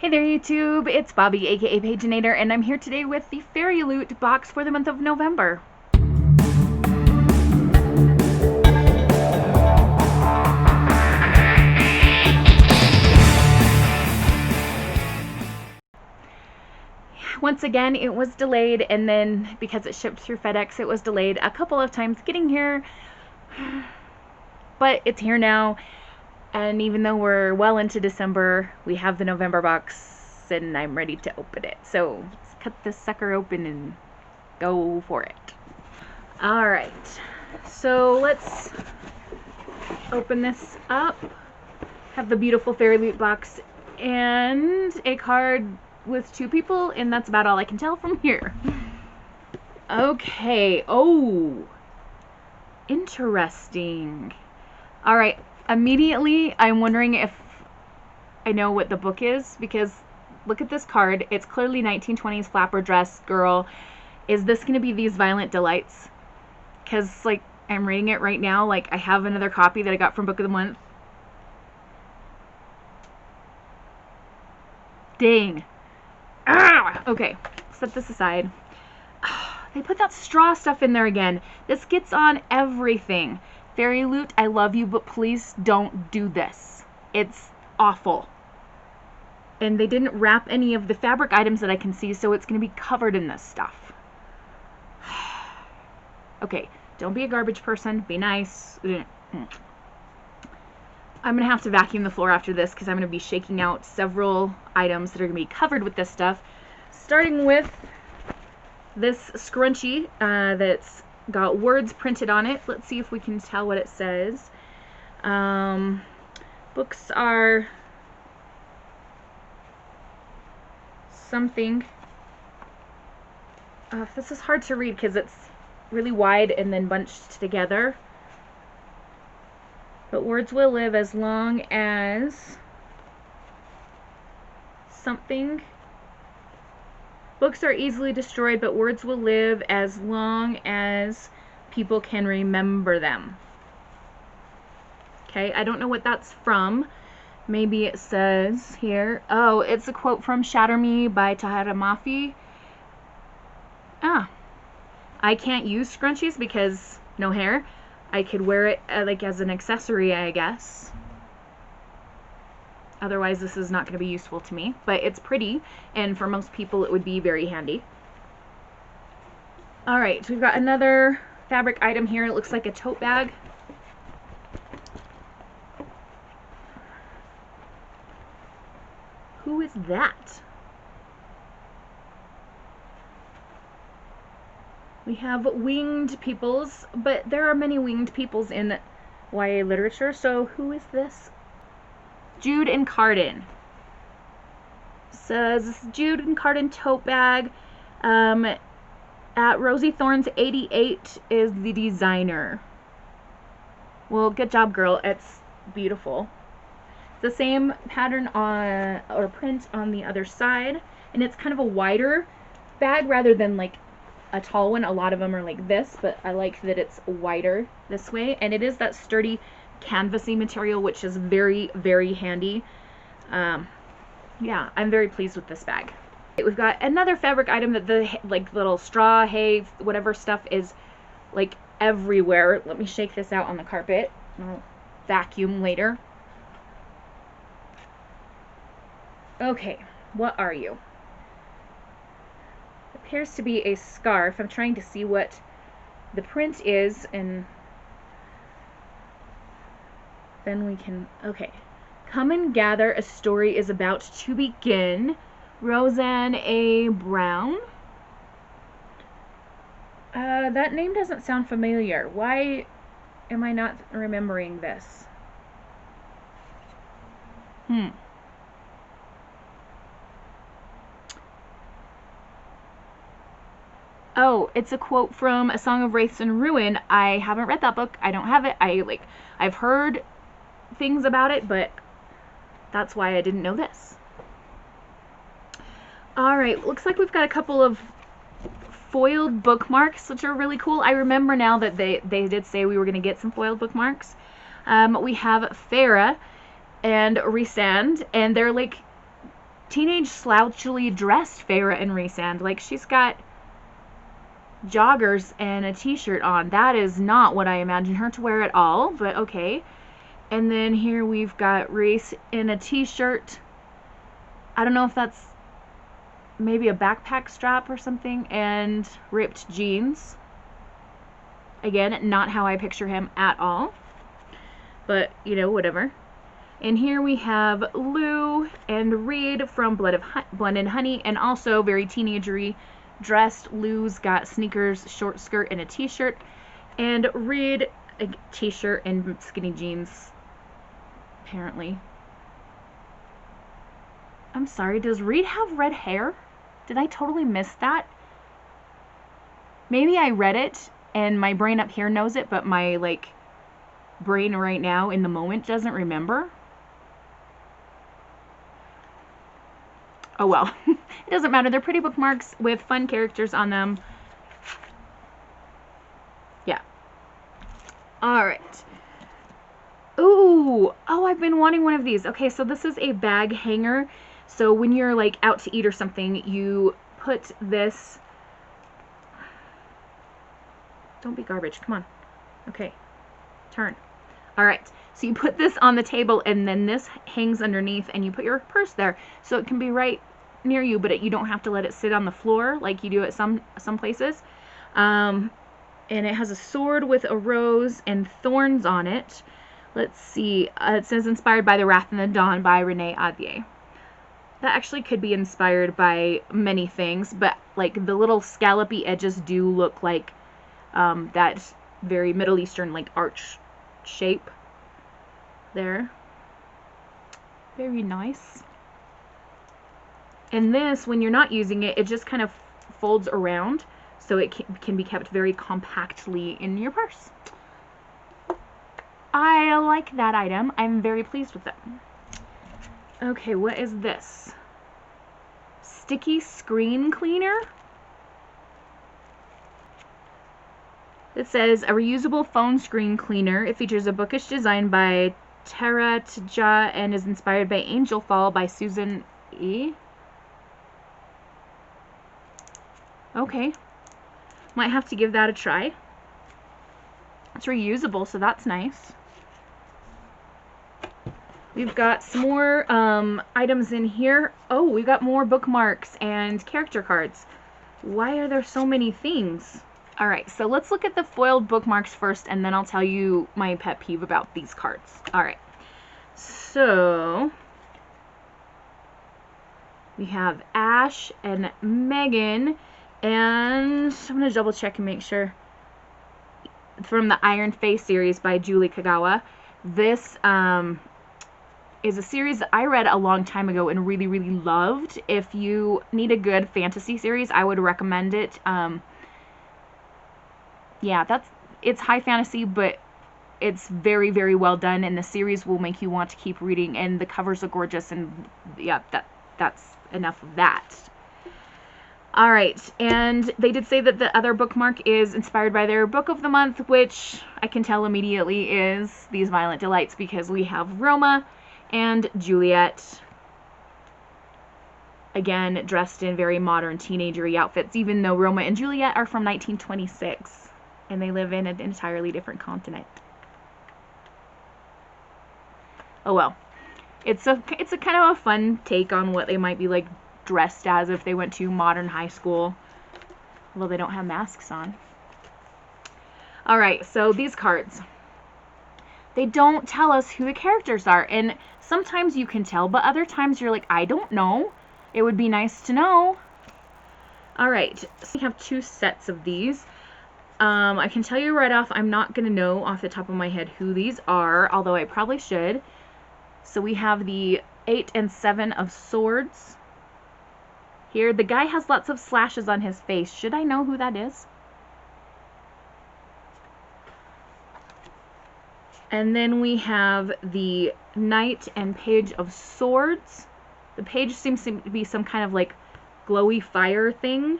Hey there YouTube, it's Bobi aka Paginator, and I'm here today with the Fairyloot box for the month of November. Once again, it was delayed, and then because it shipped through FedEx, it was delayed a couple of times getting here, but it's here now. And even though we're well into December, we have the November box and I'm ready to open it. So let's cut this sucker open and go for it. Alright, so let's open this up. Have the beautiful Fairyloot box and a card with two people, and that's about all I can tell from here. Okay, oh, interesting. Alright. Immediately, I'm wondering if I know what the book is, because look at this card. It's clearly 1920s flapper dress girl. Is this going to be These Violent Delights? Because, like, I'm reading it right now. Like, I have another copy that I got from Book of the Month. Dang. Ah! Okay, set this aside. They put that straw stuff in there again. This gets on everything. Fairyloot, I love you, but please don't do this. It's awful. And they didn't wrap any of the fabric items that I can see, so it's going to be covered in this stuff. Okay, don't be a garbage person. Be nice. I'm going to have to vacuum the floor after this because I'm going to be shaking out several items that are going to be covered with this stuff. Starting with this scrunchie that's got words printed on it. Let's see if we can tell what it says. Books are something. This is hard to read because it's really wide and then bunched together. But words will live as long as something. Books are easily destroyed, but words will live as long as people can remember them. Okay, I don't know what that's from. Maybe it says here, oh, it's a quote from Shatter Me by Tahara Mafi. Ah, I can't use scrunchies because no hair. I could wear it like as an accessory, I guess. Otherwise, this is not going to be useful to me, but it's pretty, and for most people, it would be very handy. All right, we've got another fabric item here. It looks like a tote bag. Who is that? We have winged peoples, but there are many winged peoples in YA literature, so who is this? Jude and Carden. Says Jude and Carden tote bag. At Rosie Thorne's 88 is the designer. Well, good job, girl. It's beautiful. The same pattern on or print on the other side, and it's kind of a wider bag rather than like a tall one. A lot of them are like this, but I like that it's wider this way, and it is that sturdy canvasy material, which is very, very handy. Yeah, I'm very pleased with this bag. We've got another fabric item that the like little straw, hay, whatever stuff is like everywhere. Let me shake this out on the carpet. I'll vacuum later. Okay, what are you? Appears to be a scarf. I'm trying to see what the print is, and then we can, okay. Come and gather, a story is about to begin. Roseanne A. Brown. That name doesn't sound familiar. Why am I not remembering this? Oh, it's a quote from A Song of Wraiths and Ruin. I haven't read that book. I don't have it. I've heard things about it, but that's why I didn't know this. Alright, looks like we've got a couple of foiled bookmarks, which are really cool. I remember now that they did say we were going to get some foiled bookmarks. We have Farah and Resand, and they're like teenage slouchily dressed Feyre and Rhysand. Like, she's got joggers and a t-shirt on. That is not what I imagine her to wear at all, but okay. And then here we've got Rhys in a t-shirt. I don't know if that's maybe a backpack strap or something, and ripped jeans. Again, not how I picture him at all, but you know, whatever. And here we have Lou and Reed from Blood and Honey, and also very teenagery dressed. Lou's got sneakers, short skirt, and a t-shirt, and Reed a t-shirt and skinny jeans, apparently. I'm sorry, does Reed have red hair? Did I totally miss that? Maybe I read it and my brain up here knows it, but my like brain right now in the moment doesn't remember. Oh well, it doesn't matter. They're pretty bookmarks with fun characters on them. Yeah. Alright. Ooh! Oh, I've been wanting one of these. Okay, so this is a bag hanger. So when you're like out to eat or something, you put this... Don't be garbage. Come on. Okay. Turn. Alright. So you put this on the table and then this hangs underneath and you put your purse there. So it can be right near you, but you don't have to let it sit on the floor like you do at some places. And it has a sword with a rose and thorns on it. Let's see. It says inspired by The Wrath and the Dawn by Renee Ahdieh. That actually could be inspired by many things, but like the little scallopy edges do look like that very Middle Eastern like arch shape there. Very nice. And this, when you're not using it, it just kind of folds around, so it can be kept very compactly in your purse. I like that item. I'm very pleased with it. Okay, what is this? Sticky screen cleaner? It says a reusable phone screen cleaner. It features a bookish design by Tara Tja and is inspired by Angel Fall by Susan E. Okay. Might have to give that a try. It's reusable, so that's nice. We've got some more items in here. Oh, we've got more bookmarks and character cards. Why are there so many things? Alright, so let's look at the foiled bookmarks first, and then I'll tell you my pet peeve about these cards. Alright, so we have Ash and Megan, and I'm going to double check and make sure. From the Iron Face series by Julie Kagawa. This is a series that I read a long time ago and really, really loved. If you need a good fantasy series, I would recommend it. Yeah, it's high fantasy, but it's very, very well done, and the series will make you want to keep reading, and the covers are gorgeous, and yeah, that's enough of that. Alright, and they did say that the other bookmark is inspired by their book of the month, which I can tell immediately is These Violent Delights, because we have Roma and Juliet, again, dressed in very modern teenagery outfits, even though Roma and Juliet are from 1926, and they live in an entirely different continent. Oh well. It's a kind of a fun take on what they might be like dressed as if they went to modern high school, although they don't have masks on. Alright, so these cards. They don't tell us who the characters are, and sometimes you can tell, but other times you're like, I don't know. It would be nice to know. Alright, so we have two sets of these. I can tell you right off, I'm not going to know off the top of my head who these are, although I probably should. So we have the 8 and 7 of Swords. Here, the guy has lots of slashes on his face. Should I know who that is? And then we have the Knight and Page of Swords. The page seems to be some kind of like glowy fire thing.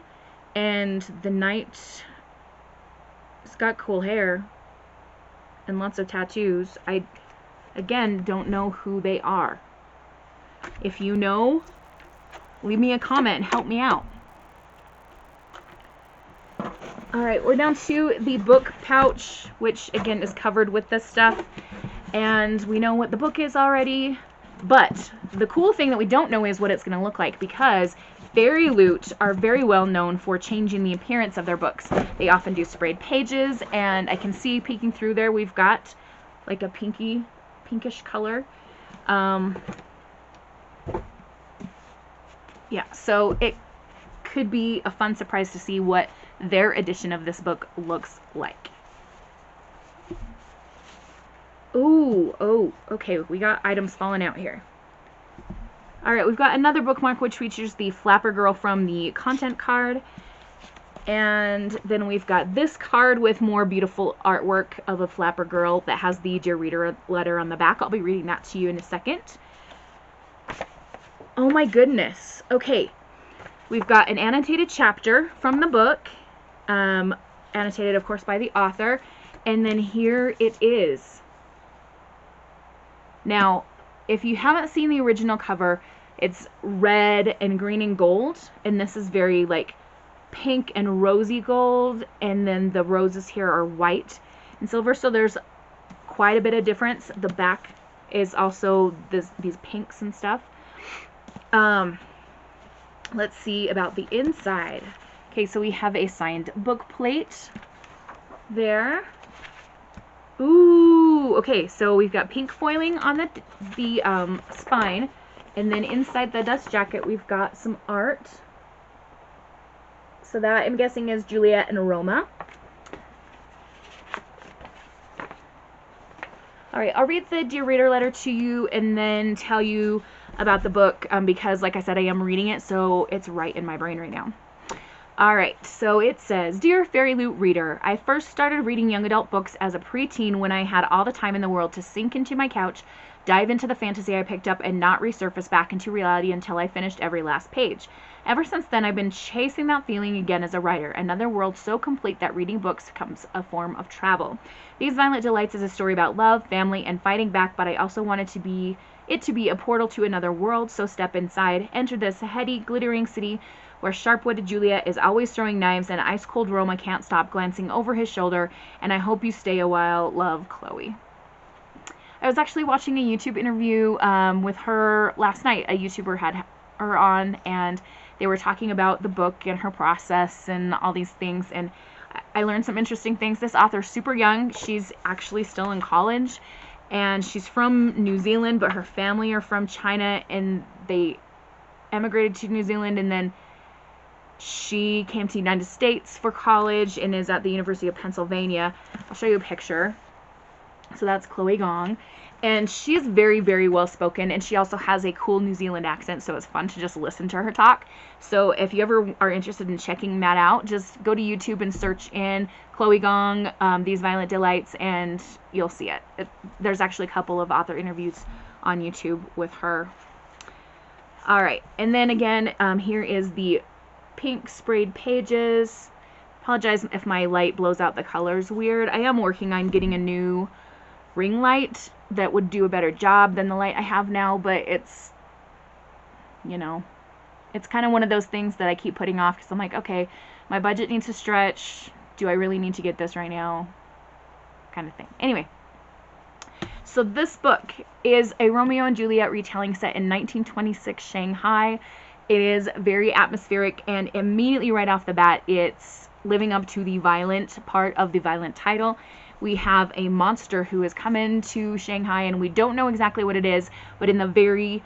And the Knight has got cool hair and lots of tattoos. I, again, don't know who they are. If you know, leave me a comment and help me out. Alright, we're down to the book pouch, which again is covered with this stuff. And we know what the book is already. But the cool thing that we don't know is what it's going to look like, because Fairyloot are very well known for changing the appearance of their books. They often do sprayed pages, and I can see peeking through there we've got like a pinkish color. Yeah, so it could be a fun surprise to see what their edition of this book looks like. Ooh, oh, okay, we got items falling out here. Alright, we've got another bookmark which features the Flapper Girl from the content card. And then we've got this card with more beautiful artwork of a Flapper Girl that has the Dear Reader letter on the back. I'll be reading that to you in a second. Oh my goodness. Okay, we've got an annotated chapter from the book. Annotated, of course, by the author. And then here it is. Now, if you haven't seen the original cover, it's red and green and gold, and this is very like pink and rosy gold, and then the roses here are white and silver, so there's quite a bit of difference. The back is also these pinks and stuff. Let's see about the inside. Okay, so we have a signed book plate there. Ooh, okay, so we've got pink foiling on the spine, and then inside the dust jacket we've got some art. So that, I'm guessing, is Juliet and Roma. Alright, I'll read the Dear Reader letter to you and then tell you about the book, because, like I said, I am reading it, so it's right in my brain right now. Alright, so it says, Dear Fairyloot reader, I first started reading young adult books as a preteen when I had all the time in the world to sink into my couch, dive into the fantasy I picked up, and not resurface back into reality until I finished every last page. Ever since then, I've been chasing that feeling again as a writer, another world so complete that reading books becomes a form of travel. These Violent Delights is a story about love, family, and fighting back, but I also wanted it to be a portal to another world, so step inside, enter this heady, glittering city where sharp-witted Juliet is always throwing knives and ice-cold Roma can't stop glancing over his shoulder, and I hope you stay a while. Love, Chloe. I was actually watching a YouTube interview with her last night. A YouTuber had her on, and they were talking about the book and her process and all these things, and I learned some interesting things. This author's super young. She's actually still in college, and she's from New Zealand, but her family are from China, and they emigrated to New Zealand, and then she came to the United States for college and is at the University of Pennsylvania. I'll show you a picture. So that's Chloe Gong. And she is very, very well spoken, and she also has a cool New Zealand accent, so it's fun to just listen to her talk. So if you ever are interested in checking that out, just go to YouTube and search in Chloe Gong, These Violent Delights, and you'll see it. There's actually a couple of author interviews on YouTube with her. Alright, and then again, here is the pink sprayed pages. Apologize if my light blows out the colors weird. I am working on getting a new ring light that would do a better job than the light I have now, but it's, you know, it's kind of one of those things that I keep putting off because I'm like, okay, my budget needs to stretch. Do I really need to get this right now? Kind of thing. Anyway, so this book is a Romeo and Juliet retelling set in 1926 Shanghai. It is very atmospheric, and immediately right off the bat, it's living up to the violent part of the violent title. We have a monster who has come into Shanghai, and we don't know exactly what it is, but in the very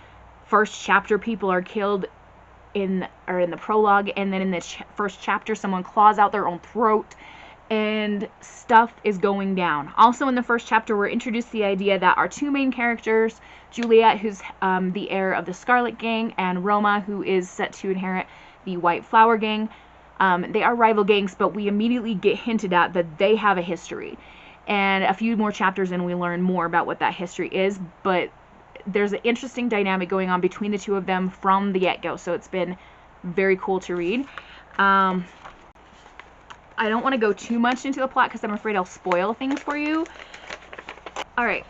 first chapter, people are killed in the prologue, and then in the first chapter, someone claws out their own throat, and stuff is going down. Also in the first chapter, we're introduced to the idea that our two main characters, Juliet, who's the heir of the Scarlet Gang, and Roma, who is set to inherit the White Flower Gang, they are rival gangs, but we immediately get hinted at that they have a history. And a few more chapters in, we learn more about what that history is, but there's an interesting dynamic going on between the two of them from the get-go, so it's been very cool to read. I don't want to go too much into the plot because I'm afraid I'll spoil things for you. Alright,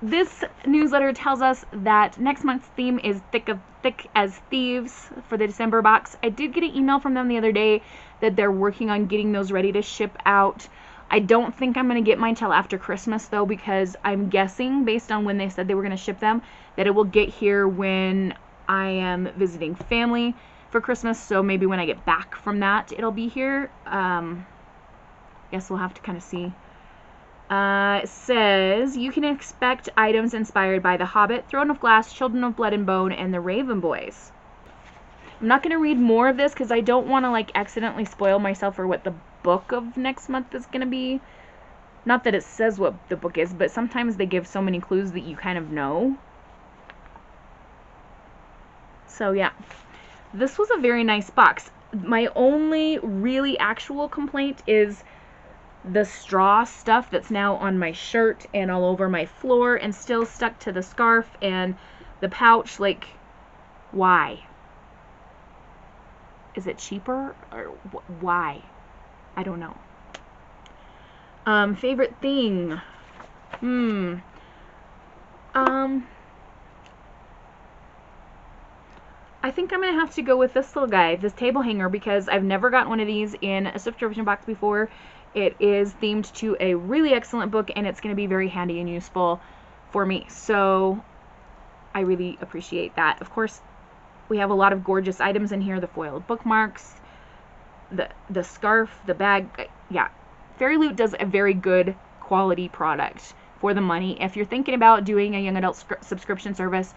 this newsletter tells us that next month's theme is Thick as Thieves for the December box. I did get an email from them the other day that they're working on getting those ready to ship out. I don't think I'm going to get mine till after Christmas though, because I'm guessing, based on when they said they were going to ship them, that it will get here when I am visiting family for Christmas. So maybe when I get back from that, it'll be here. Guess we'll have to kind of see. It says, you can expect items inspired by The Hobbit, Throne of Glass, Children of Blood and Bone, and The Raven Boys. I'm not going to read more of this because I don't want to like accidentally spoil myself for what the book of next month is going to be. Not that it says what the book is, but sometimes they give so many clues that you kind of know. So yeah, this was a very nice box. My only really actual complaint is the straw stuff that's now on my shirt and all over my floor and still stuck to the scarf and the pouch. Like, why? Is it cheaper or why? I don't know. Favorite thing? I think I'm going to have to go with this little guy, this table hanger, because I've never gotten one of these in a subscription box before. It is themed to a really excellent book, and it's going to be very handy and useful for me. So I really appreciate that. Of course, we have a lot of gorgeous items in here. The foiled bookmarks, the scarf, the bag. Yeah, Fairyloot does a very good quality product for the money. If you're thinking about doing a young adult subscription service,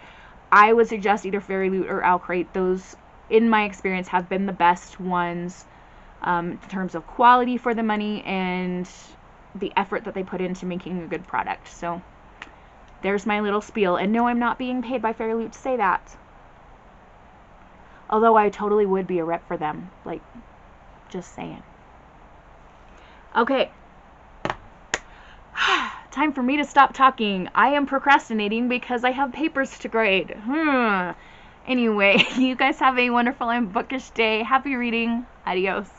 I would suggest either Fairyloot or Owlcrate. Those, in my experience, have been the best ones in terms of quality for the money and the effort that they put into making a good product. So there's my little spiel. And no, I'm not being paid by Fairyloot to say that. Although I totally would be a rep for them. Like, just saying. Okay. Time for me to stop talking. I am procrastinating because I have papers to grade. Anyway, you guys have a wonderful and bookish day. Happy reading. Adios.